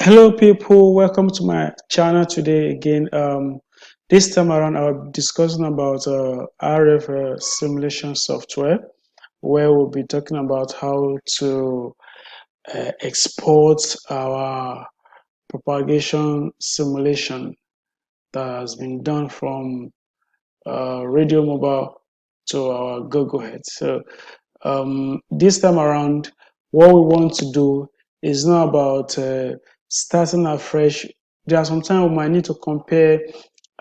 Hello people, welcome to my channel today again. This time around I'll be discussing about RF simulation software, where we'll be talking about how to export our propagation simulation that has been done from radio mobile to our Google Head. So this time around, what we want to do is not about starting afresh. There are some times we might need to compare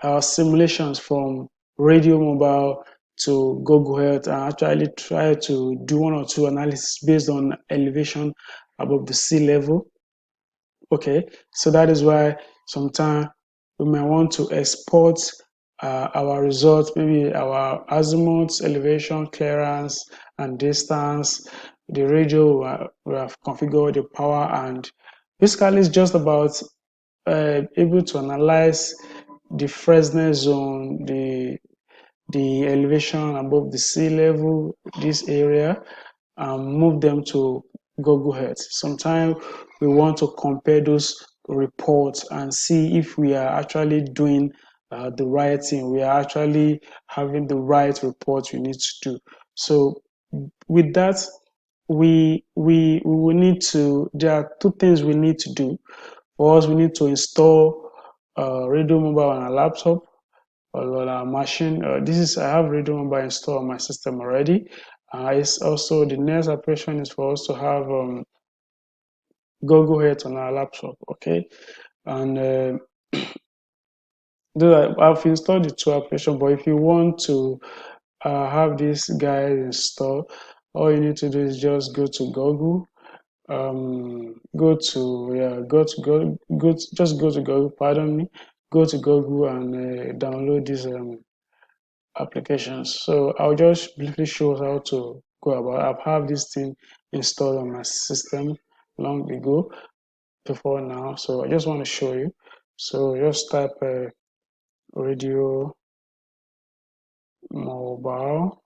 our simulations from radio mobile to Google Earth and actually try to do one or two analysis based on elevation above the sea level. Okay, so that is why sometimes we might want to export our results, maybe our azimuth, elevation, clearance, and distance, the radio we have configured, the power, and basically it's just about able to analyze the freshness zone, the elevation above the sea level, this area, and move them to Google Earth. Sometimes we want to compare those reports and see if we are actually doing the right thing. We are actually having the right report we need to do. So with that, we will need to. There are two things we need to do. For us, we need to install Radio Mobile on our laptop or on our machine. I have Radio Mobile installed on my system already. It's also the next operation is for us to have Google Earth on our laptop. Okay, and I've installed the two applications. But if you want to have this guide installed, all you need to do is just go to Google. Just go to Google. Pardon me. Go to Google and download these applications. So I'll just briefly show how to go about. I've this thing installed on my system long ago before now. So I just want to show you. So just type radio mobile.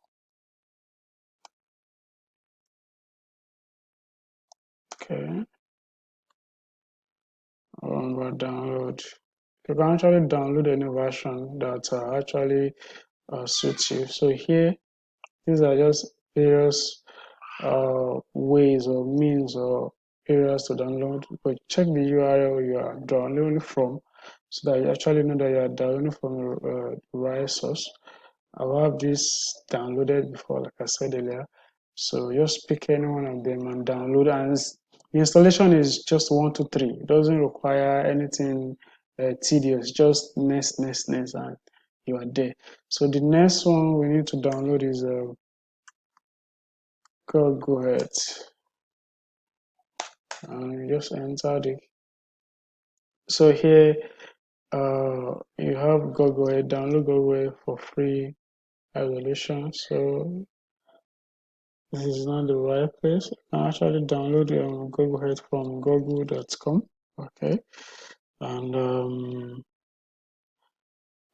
Okay. Download. You can actually download any version that actually suits you. So here, these are just various ways or means or areas to download, but check the URL you are downloading from so that you actually know that you are downloading from the right source. I have this downloaded before, like I said earlier. So just pick any one of them and download. And the installation is just 1, 2, 3. It doesn't require anything tedious. Just next, and you are there. So the next one we need to download is Go ahead and just enter the. So here you have Google Earth. Download Google Earth for free resolution. So this is not the right place. You can actually download Google Earth from google.com. Okay, and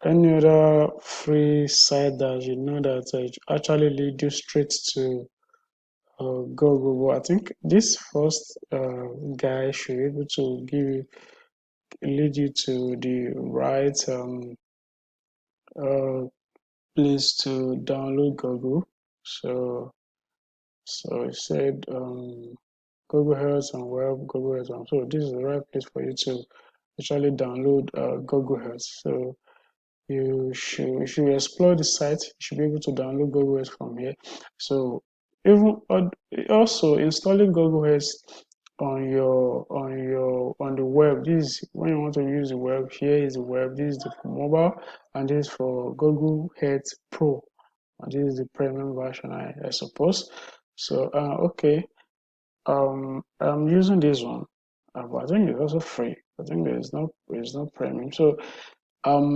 any other free site that you know that actually lead you straight to Google. But I think this first guy should be able to lead you to the right uh, place to download Google. So it said Google Earth and web Google Earth. So this is the right place for you to actually download Google Earth. So if you explore the site, you should be able to download Google Earth from here. So even also installing Google Earth on the web. This is when you want to use the web. Here is the web. This is for mobile, and this is for Google Earth Pro. And this is the premium version, I suppose. So okay, I'm using this one. But I think it's also free. I think there's no premium. So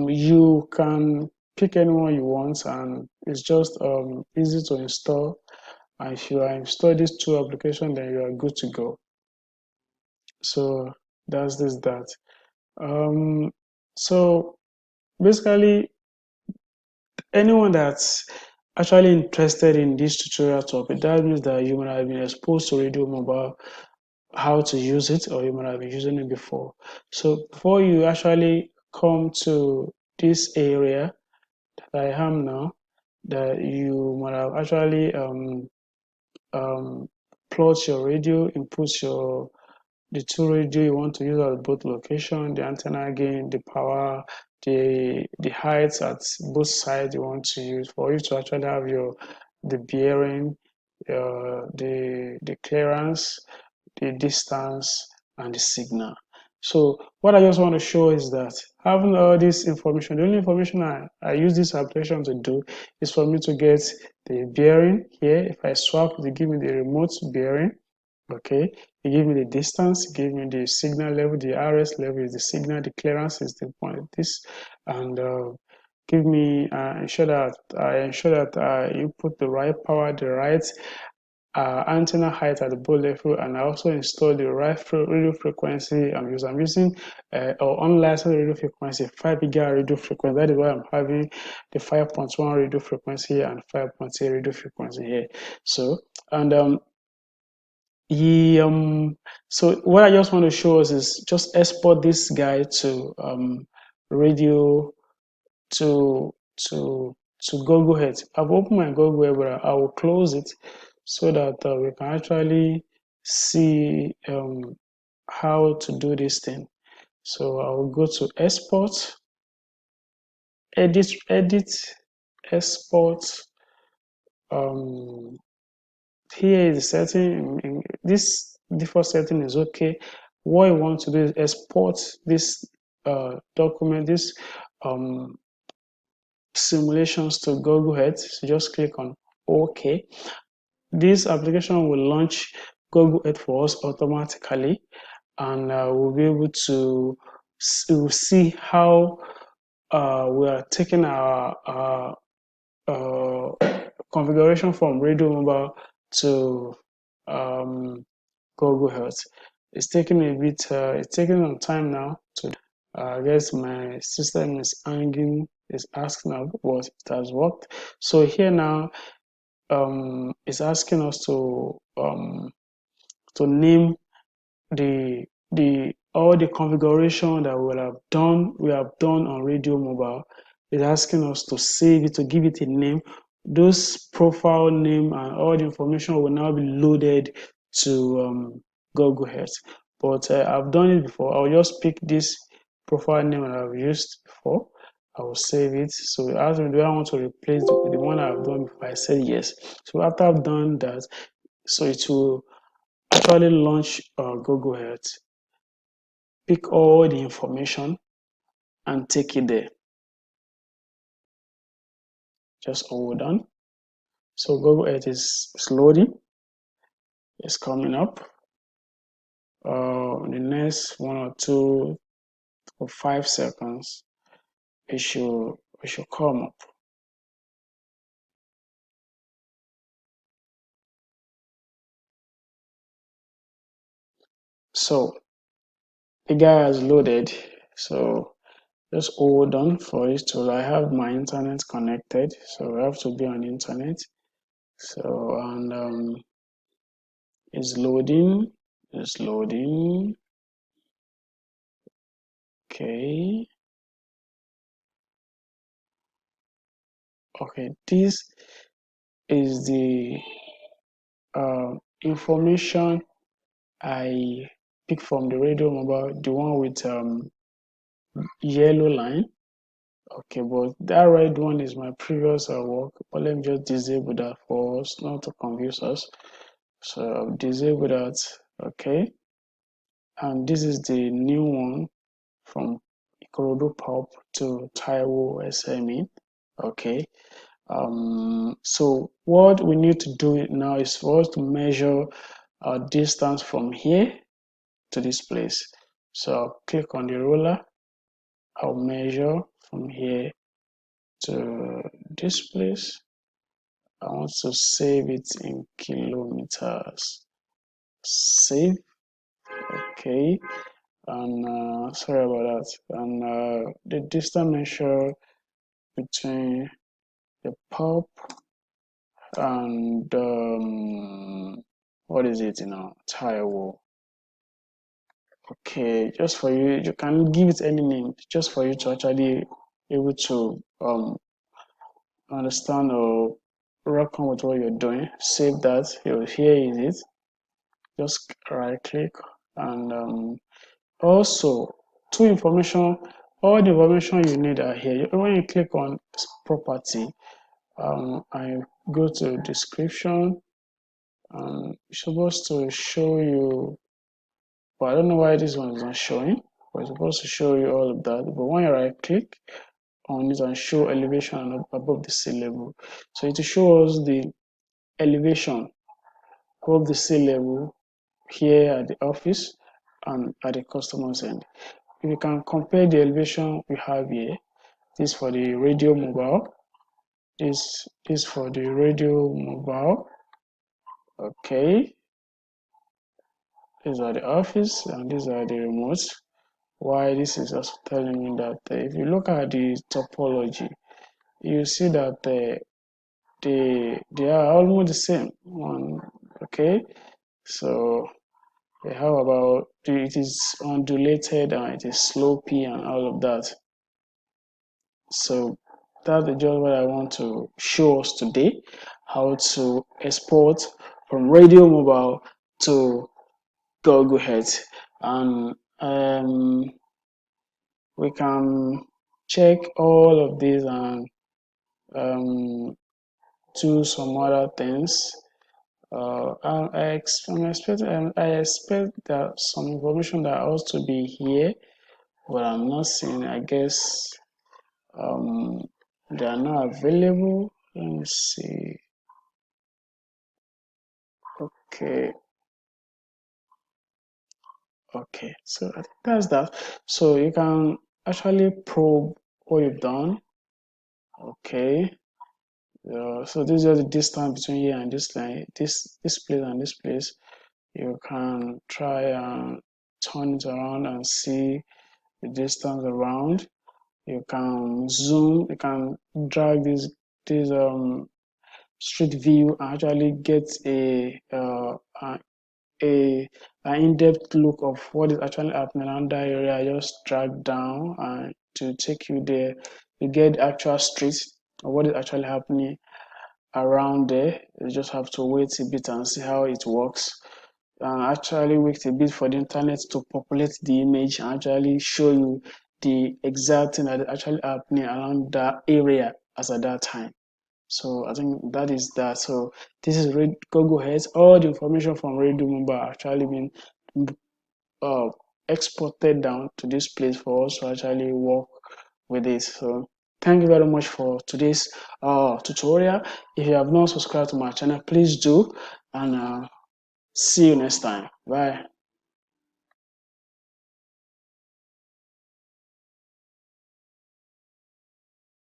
you can pick anyone you want, and it's just easy to install. And if you are install these two applications, then you are good to go. So that's that. Um, so basically, anyone that's actually interested in this tutorial topic, that means that you might have been exposed to radio mobile how to use it, or you might have been using it before. So before you actually come to this area that I am now, that you might have actually plot your radio, input your the two radio you want to use at both location, the antenna gain, the power, the height at both sides you want to use for you to actually have your the bearing, the clearance, the distance, and the signal. So what I just want to show is that having all this information, the only information I use this application to do is for me to get the bearing here. If I swap, they give me the remote bearing. Okay, they give me the distance, give me the signal level, the RS level is the signal, the clearance is the point. This and give me ensure that I input the right power, the right antenna height at the both level, and I also install the right radio frequency I'm using. I'm using or unlicensed radio frequency, 5 gigahertz radio frequency. That is why I'm having the 5.1 radio frequency and 5.8 radio frequency here. So and he so what I just want to show us is just export this guy to radio to to to Google Earth. I've opened my Google Earth, but I will close it so that we can actually see how to do this thing. So I will go to export, edit, export. Um, Here is the setting. This default setting is okay. What you want to do is export this document, this um, simulations to Google Earth. So just click on OK. This application will launch Google Earth for us automatically, and we'll be able to see how we are taking our configuration from Radio Mobile to Google Earth. It's taking a bit, it's taking some time now to I guess my system is hanging, is asking now, but it has worked. So here now, it's asking us to name the all the configuration that we have done on Radio Mobile. Is asking us to save it, to give it a name. Those profile name and all the information will now be loaded to Google Earth. But I've done it before. I'll just pick this profile name that I've used before. I will save it. So it asks me, do I want to replace the one I've done before? I said yes. So after I've done that, so it will actually launch Google Earth, pick all the information and take it there. Just hold on. So Google Earth is loading. It's coming up. In the next 1 or 2 or 5 seconds, it should come up. So the guy has loaded. So just hold on for it till I have my internet connected. So I have to be on internet. So and it's loading. It's loading. Okay. Okay. This is the information I picked from the Radio Mobile, the one with yellow line. Okay, but that red one is my previous work. But let me just disable that for us, not to confuse us. So I'll disable that. Okay, and this is the new one from Ikorodu Pop to Taiwo SME. Okay. So what we need to do now is for us to measure our distance from here to this place. So I'll click on the ruler. I'll measure from here to this place. I want to save it in kilometers. Save. Okay. And sorry about that. And the distance measure between the pulp and what is it, Taiwo. Okay, just for you, you can give it any name, just for you to actually able to understand or rock on with what you're doing. Save that. Here is it. Just right click and also two information. All the information you need are here. When you click on property, I go to description. It's supposed to show you, but I don't know why this one is not showing. But it's supposed to show you all of that. But when you right click on it and show elevation above the sea level, so it will show us the elevation above the sea level here at the office and at the customer's end. If you can compare the elevation we have here, this for the radio mobile, this for the radio mobile. Okay, these are the office and these are the remotes. Why this is also telling me that if you look at the topology, you see that they are almost the same one. Okay, so how about it is undulated and it is slopey and all of that. So that's just what I want to show us today, how to export from radio mobile to Google Earth. And we can check all of these and um, do some other things. I expect that some information that ought to be here, but I'm not seeing. I guess um, they are not available. Let me see. Okay, okay. So I think that's that. So you can actually probe what you've done. Okay. So this is the distance between here and this line, this place and this place. You can try and turn it around and see the distance around. You can zoom. You can drag this street view and actually get a an in-depth look of what is actually happening around that area. Just drag down and to take you there. You get the actual street of what is actually happening around there. You just have to wait a bit and see how it works. And actually wait a bit for the internet to populate the image and actually show you the exact thing that is actually happening around that area as at that time. So I think that is that. So this is Google Earth. All the information from Radio Mobile actually been uh, exported down to this place for us to actually work with it. So thank you very much for today's tutorial. If you have not subscribed to my channel, please do, and see you next time. Bye.